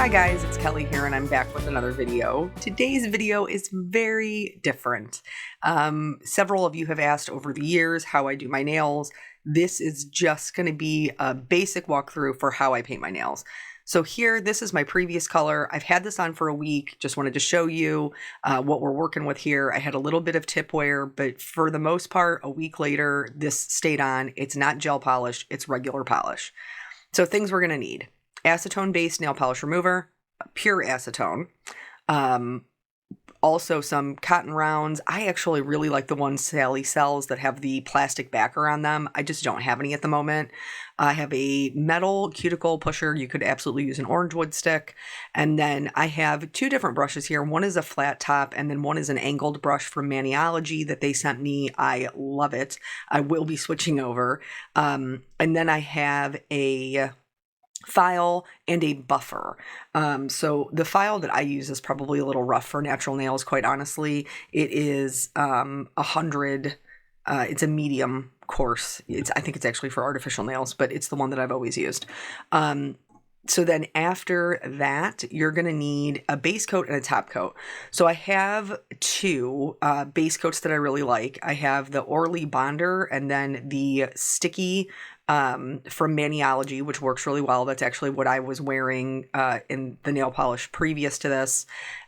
Hi guys, it's Kelly here and I'm back with another video. Today's video is very different. Several of you have asked over the years how I do my nails. This is just going to be a basic walkthrough for how I paint my nails. So here, this is my previous color. I've had this on for a week. Just wanted to show you what we're working with here. I had a little bit of tip wear, but for the most part, a week later, this stayed on. It's not gel polish, it's regular polish. So things we're going to need: acetone-based nail polish remover, pure acetone, also some cotton rounds. I actually really like the ones Sally sells that have the plastic backer on them. I just don't have any at the moment. I have a metal cuticle pusher. You could absolutely use an orange wood stick. And then I have two different brushes here. One is a flat top, and then one is an angled brush from Manicure that they sent me. I love it. I will be switching over. And then I have a file and a buffer. So the file that I use is probably a little rough for natural nails, quite honestly. It is 100, it's a medium coarse. I think it's actually for artificial nails, but it's the one that I've always used. So then after that, you're going to need a base coat and a top coat. So I have two base coats that I really like. I have the Orly Bonder and then the sticky from Manicure, which works really well. That's actually what I was wearing in the nail polish previous to this.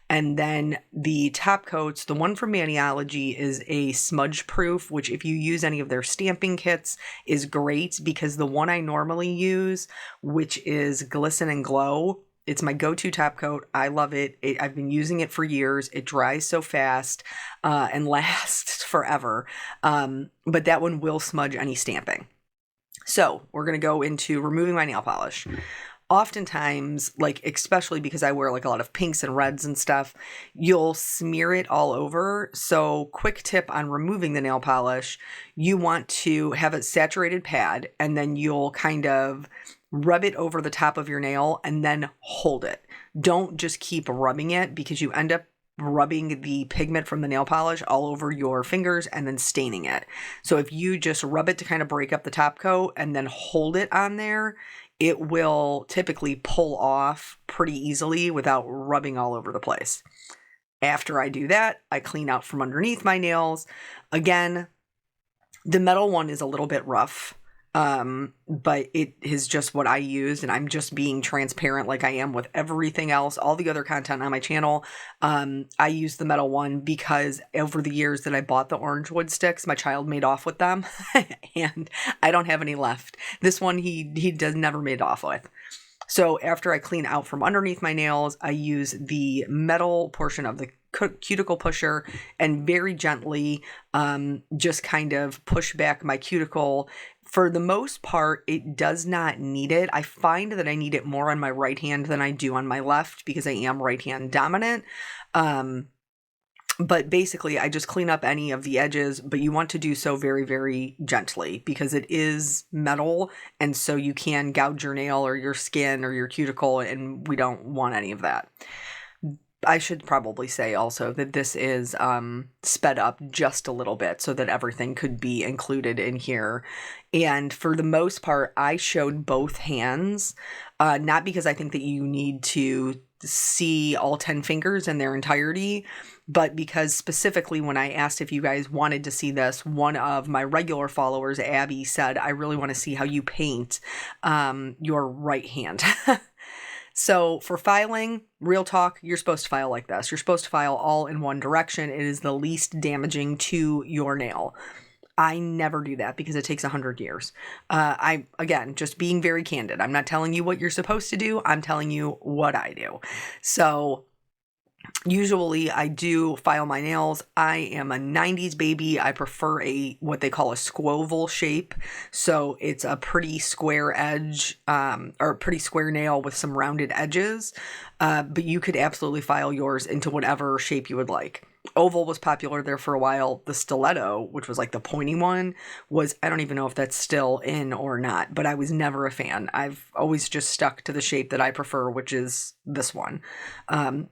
And then the top coats, the one from Manicure is a smudge proof, which if you use any of their stamping kits is great, because the one I normally use, which is Glisten and Glow, it's my go-to top coat. I love it. I've been using it for years. It dries so fast and lasts forever. But that one will smudge any stamping. So we're going to go into removing my nail polish. Oftentimes, like, especially because I wear like a lot of pinks and reds and stuff, you'll smear it all over. So quick tip on removing the nail polish: you want to have a saturated pad, and then you'll kind of rub it over the top of your nail and then hold it. Don't just keep rubbing it, because you end up rubbing the pigment from the nail polish all over your fingers and then staining it. So if you just rub it to kind of break up the top coat and then hold it on there, it will typically pull off pretty easily without rubbing all over the place. After I do that, I clean out from underneath my nails. Again, the metal one is a little bit rough, but it is just what I used, and I'm just being transparent like I am with everything else, all the other content on my channel. I used the metal one because over the years that I bought the orange wood sticks, my child made off with them and I don't have any left. This one he does never made off with. So after I clean out from underneath my nails, I use the metal portion of the cuticle pusher and very gently just kind of push back my cuticle. For the most part, it does not need it. I find that I need it more on my right hand than I do on my left, because I am right hand dominant. But basically, I just clean up any of the edges, but you want to do so very, very gently, because it is metal, and so you can gouge your nail or your skin or your cuticle, and we don't want any of that. I should probably say also that this is sped up just a little bit so that everything could be included in here. And for the most part, I showed both hands, not because I think that you need to see all 10 fingers in their entirety, but because specifically when I asked if you guys wanted to see this, one of my regular followers, Abby, said, "I really want to see how you paint your right hand." So for filing, real talk, you're supposed to file like this. You're supposed to file all in one direction. It is the least damaging to your nail. I never do that because it takes 100 years. Again, just being very candid. I'm not telling you what you're supposed to do. I'm telling you what I do. So usually I do file my nails. I am a 90s baby. I prefer what they call a squoval shape. So it's a pretty square edge, or a pretty square nail with some rounded edges. But you could absolutely file yours into whatever shape you would like. Oval was popular there for a while. The stiletto, which was like the pointy one, I don't even know if that's still in or not, but I was never a fan. I've always just stuck to the shape that I prefer, which is this one.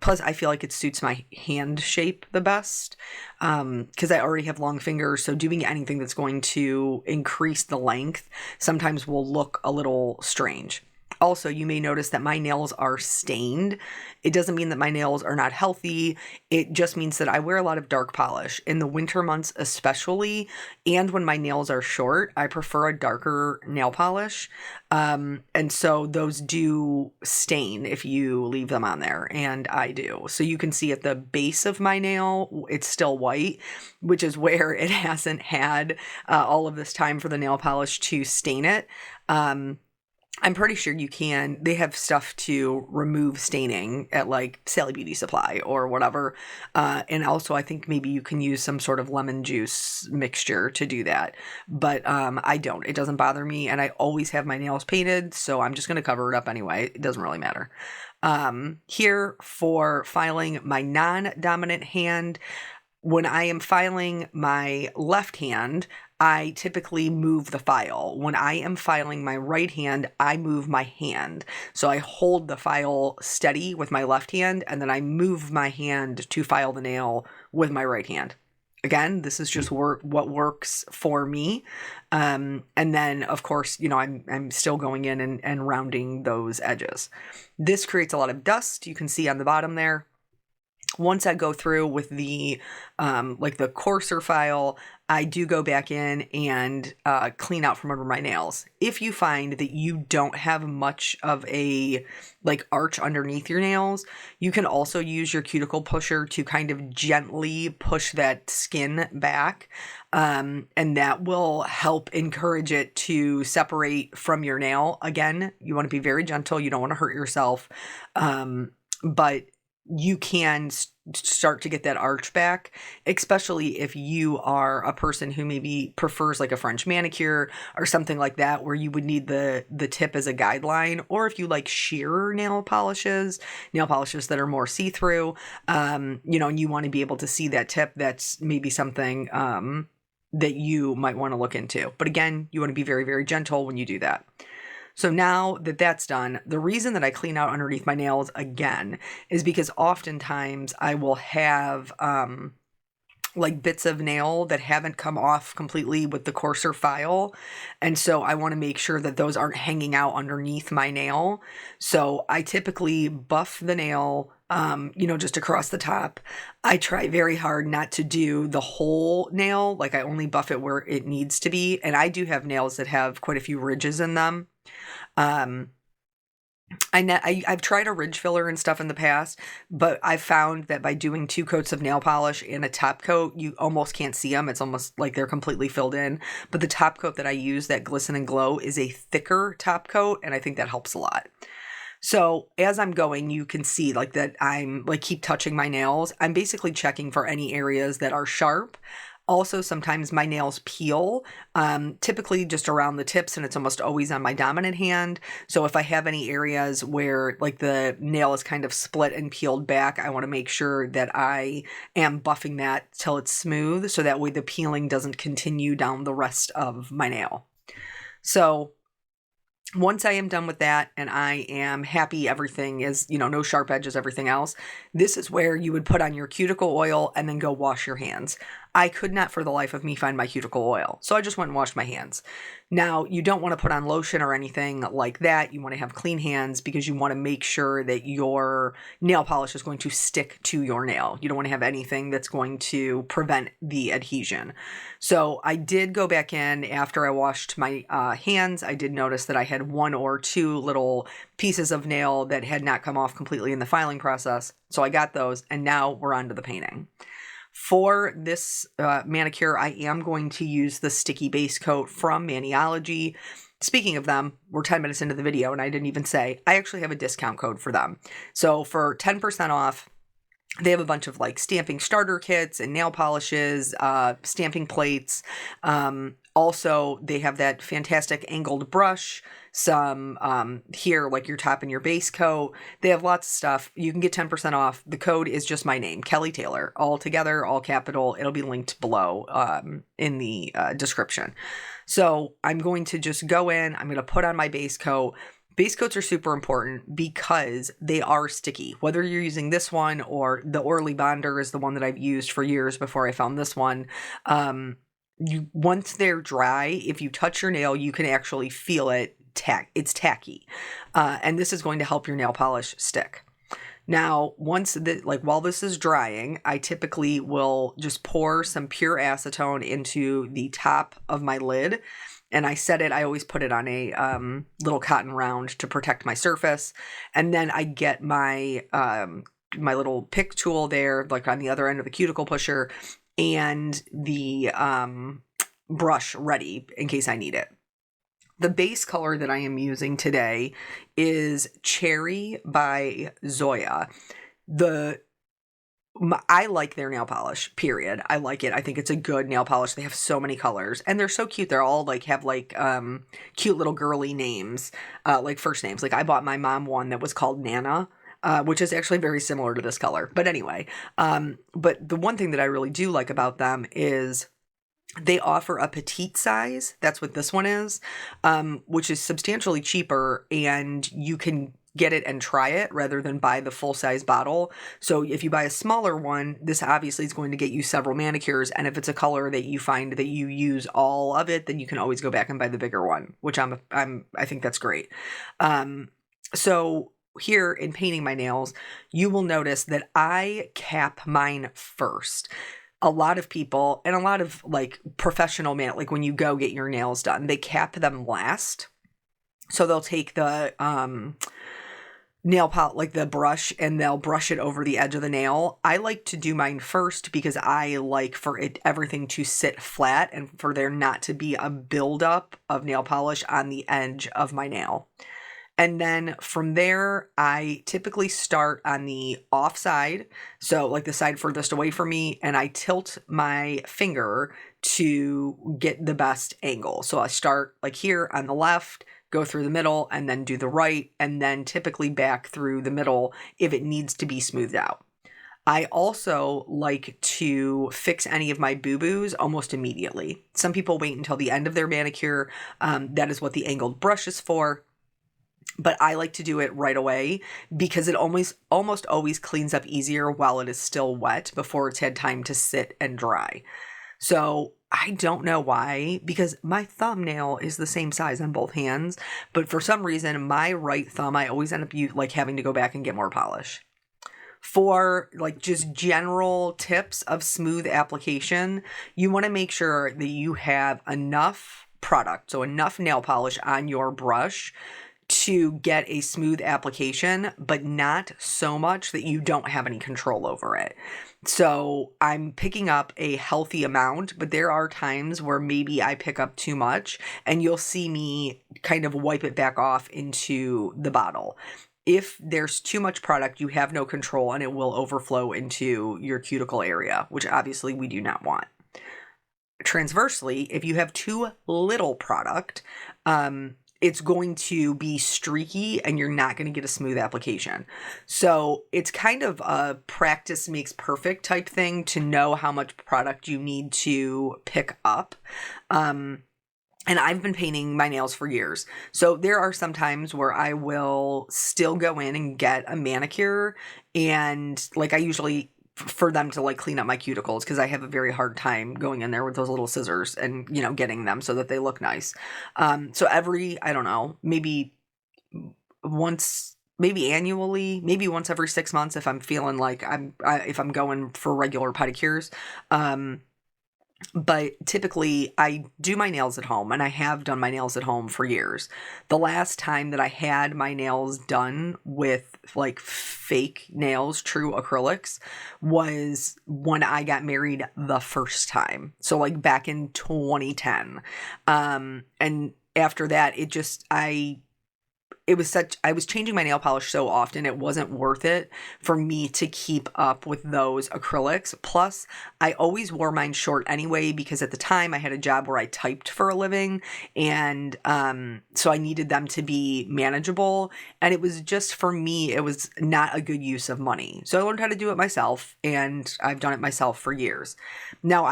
Plus, I feel like it suits my hand shape the best, because I already have long fingers, so doing anything that's going to increase the length sometimes will look a little strange. Also, you may notice that my nails are stained. It doesn't mean that my nails are not healthy. It just means that I wear a lot of dark polish in the winter months, especially. And when my nails are short, I prefer a darker nail polish. And so those do stain if you leave them on there, and I do. So you can see at the base of my nail, it's still white, which is where it hasn't had all of this time for the nail polish to stain it. I'm pretty sure you can. They have stuff to remove staining at like Sally Beauty Supply or whatever. And also, I think maybe you can use some sort of lemon juice mixture to do that. But I don't. It doesn't bother me. And I always have my nails painted. So I'm just going to cover it up anyway. It doesn't really matter. Here for filing my non-dominant hand. When I am filing my left hand, I typically move the file. When I am filing my right hand, I move my hand. So I hold the file steady with my left hand, and then I move my hand to file the nail with my right hand. Again, this is just what works for me. And then, of course, I'm still going in and rounding those edges. This creates a lot of dust. You can see on the bottom there. Once I go through with the the coarser file, I do go back in and clean out from under my nails. If you find that you don't have much of a arch underneath your nails, you can also use your cuticle pusher to kind of gently push that skin back. And that will help encourage it to separate from your nail. Again, you want to be very gentle. You don't want to hurt yourself. But you can start to get that arch back, especially if you are a person who maybe prefers like a French manicure or something like that, where you would need the tip as a guideline, or if you like sheer nail polishes that are more see-through, and you want to be able to see that tip. That's maybe something that you might want to look into. But again, you want to be very, very gentle when you do that. So now that that's done, the reason that I clean out underneath my nails again is because oftentimes I will have bits of nail that haven't come off completely with the coarser file. And so I want to make sure that those aren't hanging out underneath my nail. So I typically buff the nail, just across the top. I try very hard not to do the whole nail. I only buff it where it needs to be. And I do have nails that have quite a few ridges in them. I've tried a ridge filler and stuff in the past, but I've found that by doing 2 coats of nail polish and a top coat, you almost can't see them. It's almost like they're completely filled in. But the top coat that I use, that Glisten and Glow, is a thicker top coat, and I think that helps a lot. So as I'm going, you can see that I'm keep touching my nails. I'm basically checking for any areas that are sharp. Also, sometimes my nails peel, typically just around the tips, and it's almost always on my dominant hand. So if I have any areas where the nail is kind of split and peeled back, I want to make sure that I am buffing that till it's smooth, so that way the peeling doesn't continue down the rest of my nail. So once I am done with that and I am happy everything is, no sharp edges, everything else, this is where you would put on your cuticle oil and then go wash your hands. I could not for the life of me find my cuticle oil, so I just went and washed my hands. Now, you don't want to put on lotion or anything like that. You want to have clean hands because you want to make sure that your nail polish is going to stick to your nail. You don't want to have anything that's going to prevent the adhesion. So I did go back in after I washed my hands. I did notice that I had 1 or 2 little pieces of nail that had not come off completely in the filing process. So I got those, and now we're on to the painting. For this manicure, I am going to use the sticky base coat from Maniology. Speaking of them, we're 10 minutes into the video and I didn't even say, I actually have a discount code for them. So for 10% off, they have a bunch of stamping starter kits and nail polishes, stamping plates. Also, they have that fantastic angled brush, some here, your top and your base coat. They have lots of stuff. You can get 10% off. The code is just my name, Kelly Taylor, all together, all capital. It'll be linked below in the description. So I'm going to just go in. I'm going to put on my base coat. Base coats are super important because they are sticky. Whether you're using this one or the Orly Bonder is the one that I've used for years before I found this one. Once they're dry, if you touch your nail, you can actually feel it it's tacky. And this is going to help your nail polish stick. Now, while this is drying, I typically will just pour some pure acetone into the top of my lid. And I always put it on a little cotton round to protect my surface. And then I get my my little pick tool there, like on the other end of the cuticle pusher, and the brush ready in case I need it. The base color that I am using today is Cherry by Zoya. I like their nail polish, period. I like it. I think it's a good nail polish. They have so many colors and they're so cute. They're all have cute little girly names, like first names. Like I bought my mom one that was called Nana. Which is actually very similar to this color. But anyway, but the one thing that I really do like about them is they offer a petite size. That's what this one is, which is substantially cheaper, and you can get it and try it rather than buy the full size bottle. So if you buy a smaller one, this obviously is going to get you several manicures. And if it's a color that you find that you use all of it, then you can always go back and buy the bigger one, which I think that's great. So here in painting my nails, you will notice that I cap mine first. A lot of people and a lot of professional like when you go get your nails done, they cap them last. So they'll take the nail polish, the brush, and they'll brush it over the edge of the nail. I like to do mine first because I like for everything to sit flat and for there not to be a buildup of nail polish on the edge of my nail. And then from there, I typically start on the off side, so the side furthest away from me, and I tilt my finger to get the best angle. So I start here on the left, go through the middle, and then do the right, and then typically back through the middle if it needs to be smoothed out. I also like to fix any of my boo-boos almost immediately. Some people wait until the end of their manicure. That is what the angled brush is for. But I like to do it right away because it almost always cleans up easier while it is still wet before it's had time to sit and dry. So I don't know why, because my thumbnail is the same size on both hands, but for some reason, my right thumb, I always end up having to go back and get more polish. For just general tips of smooth application, you want to make sure that you have enough product, so enough nail polish on your brush to get a smooth application, but not so much that you don't have any control over it. So I'm picking up a healthy amount, but there are times where maybe I pick up too much and you'll see me kind of wipe it back off into the bottle. If there's too much product, you have no control and it will overflow into your cuticle area, which obviously we do not want. Transversely, if you have too little product, it's going to be streaky and you're not going to get a smooth application. So it's kind of a practice makes perfect type thing to know how much product you need to pick up. And I've been painting my nails for years. So there are some times where I will still go in and get a manicure, and I usually for them to clean up my cuticles because I have a very hard time going in there with those little scissors and getting them so that they look nice. So I don't know, maybe annually, maybe once every 6 months if I'm feeling if I'm going for regular pedicures. But typically I do my nails at home, and I have done my nails at home for years. The last time that I had my nails done with fake nails, true acrylics, was when I got married the first time. So back in 2010. And after that, I was changing my nail polish so often, it wasn't worth it for me to keep up with those acrylics. Plus, I always wore mine short anyway, because at the time I had a job where I typed for a living, and so I needed them to be manageable. And it was just, for me, it was not a good use of money. So I learned how to do it myself, and I've done it myself for years. Now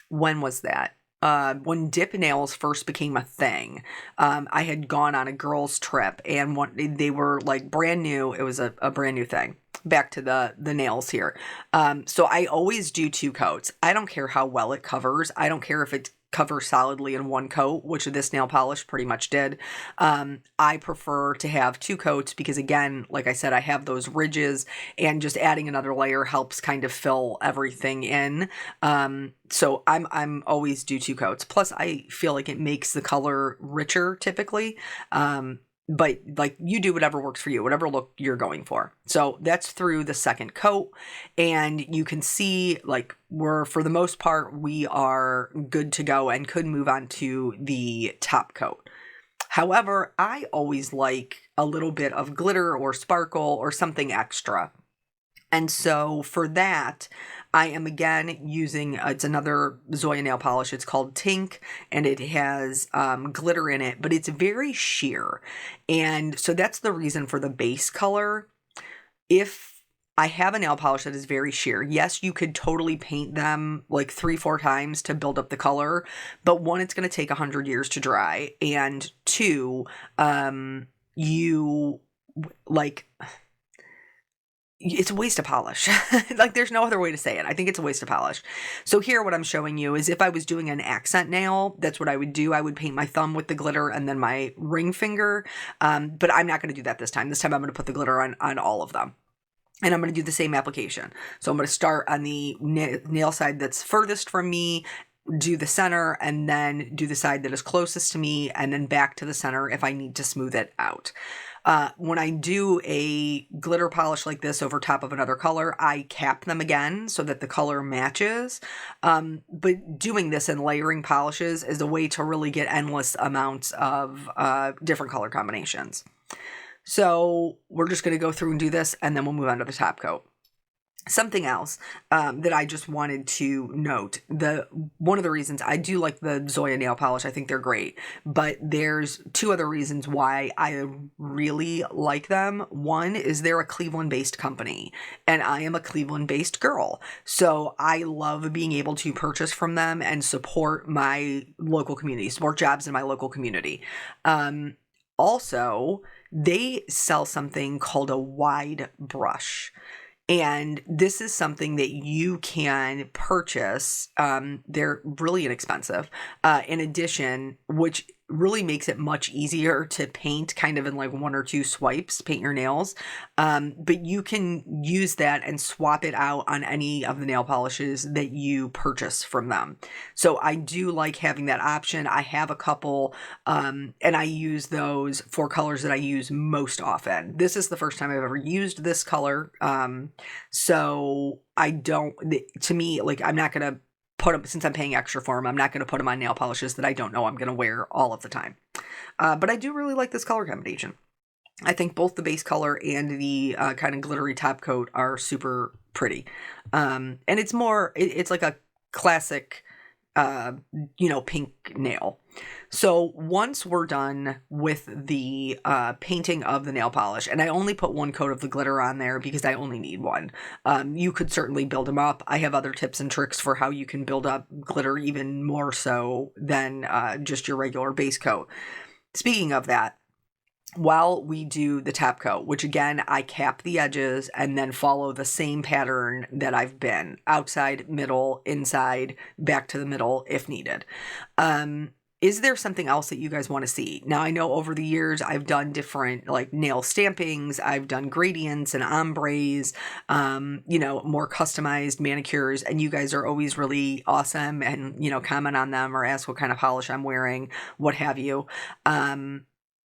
when was that? When dip nails first became a thing, I had gone on a girls' trip, and they were brand new. It was a brand new thing. Back to the nails here. So I always do 2 coats. I don't care how well it covers. I don't care if it cover solidly in one coat, which this nail polish pretty much did. I prefer to have 2 coats because, again, like I said, I have those ridges, and just adding another layer helps kind of fill everything in. So I'm always do 2 coats. Plus, I feel like it makes the color richer typically. But like, you do whatever works for you, whatever look you're going for. So that's through the second coat, and you can see like for the most part, we are good to go and could move on to the top coat. However, I always like a little bit of glitter or sparkle or something extra. And so for that, I am again using, it's another Zoya nail polish. It's called Tink, and it has glitter in it, but it's very sheer. And so that's the reason for the base color. If I have a nail polish that is very sheer, yes, you could totally paint them like 3-4 times to build up the color. But 1, it's going to take 100 years to dry. And 2, you like... it's a waste of polish. Like, there's no other way to say it. I think it's a waste of polish. So here, what I'm showing you is if I was doing an accent nail, that's what I would do. I would paint my thumb with the glitter and then my ring finger. But I'm not going to do that this time. This time I'm going to put the glitter on all of them. And I'm going to do the same application. So I'm going to start on the nail side that's furthest from me, do the center, and then do the side that is closest to me, and then back to the center if I need to smooth it out. When I do a glitter polish like this over top of another color, I cap them again so that the color matches. But doing this and layering polishes is a way to really get endless amounts of different color combinations. So we're just going to go through and do this, and then we'll move on to the top coat. Something else that I just wanted to note, one of the reasons I do like the Zoya nail polish, I think they're great, but there's 2 other reasons why I really like them. One is they're a Cleveland-based company, and I am a Cleveland-based girl, so I love being able to purchase from them and support my local community, support jobs in my local community. Also, they sell something called a wide brush. And this is something that you can purchase. They're really inexpensive. In addition, which really makes it much easier to paint kind of in like 1 or 2 swipes, paint your nails. But you can use that and swap it out on any of the nail polishes that you purchase from them. So I do like having that option. I have a couple, and I use those for colors that I use most often. This is the first time I've ever used this color. So I don't, to me, like, I'm not going to put them, since I'm paying extra for them, I'm not going to put them on nail polishes that I don't know I'm going to wear all of the time. But I do really like this color combination. I think both the base color and the kind of glittery top coat are super pretty. And it's more, it's like a classic, pink nail. So once we're done with the painting of the nail polish, and I only put 1 coat of the glitter on there because I only need 1. You could certainly build them up. I have other tips and tricks for how you can build up glitter even more so than just your regular base coat. Speaking of that, while we do the top coat, which again, I cap the edges and then follow the same pattern that I've been, outside, middle, inside, back to the middle if needed. Is there something else that you guys want to see? Now, I know over the years I've done different like nail stampings, I've done gradients and ombres, more customized manicures, and you guys are always really awesome and, comment on them or ask what kind of polish I'm wearing, what have you.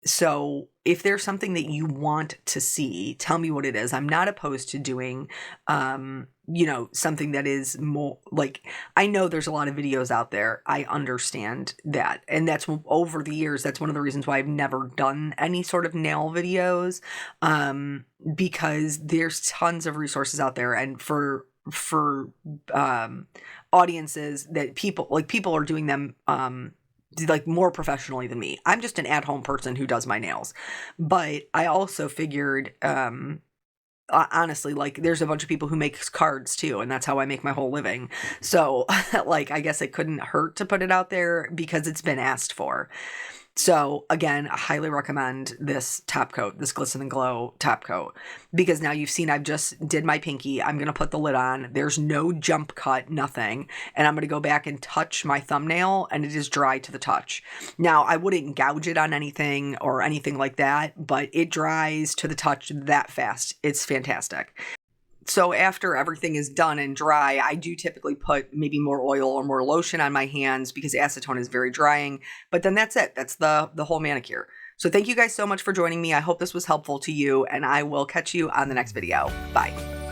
So if there's something that you want to see, tell me what it is. I'm not opposed to doing, something that is more like, I know there's a lot of videos out there. I understand that. And that's over the years. That's one of the reasons why I've never done any sort of nail videos, because there's tons of resources out there. And for audiences that people are doing them, like more professionally than me. I'm just an at-home person who does my nails. But I also figured, honestly, like there's a bunch of people who make cards too, and that's how I make my whole living. So like, I guess it couldn't hurt to put it out there because it's been asked for. So again, I highly recommend this top coat, this Glisten and Glow top coat, because now you've seen I've just did my pinky. I'm going to put the lid on. There's no jump cut, nothing. And I'm going to go back and touch my thumbnail, and it is dry to the touch. Now, I wouldn't gouge it on anything or anything like that, but it dries to the touch that fast. It's fantastic. So after everything is done and dry, I do typically put maybe more oil or more lotion on my hands because acetone is very drying. But then that's it. That's the whole manicure. So thank you guys so much for joining me. I hope this was helpful to you, and I will catch you on the next video. Bye.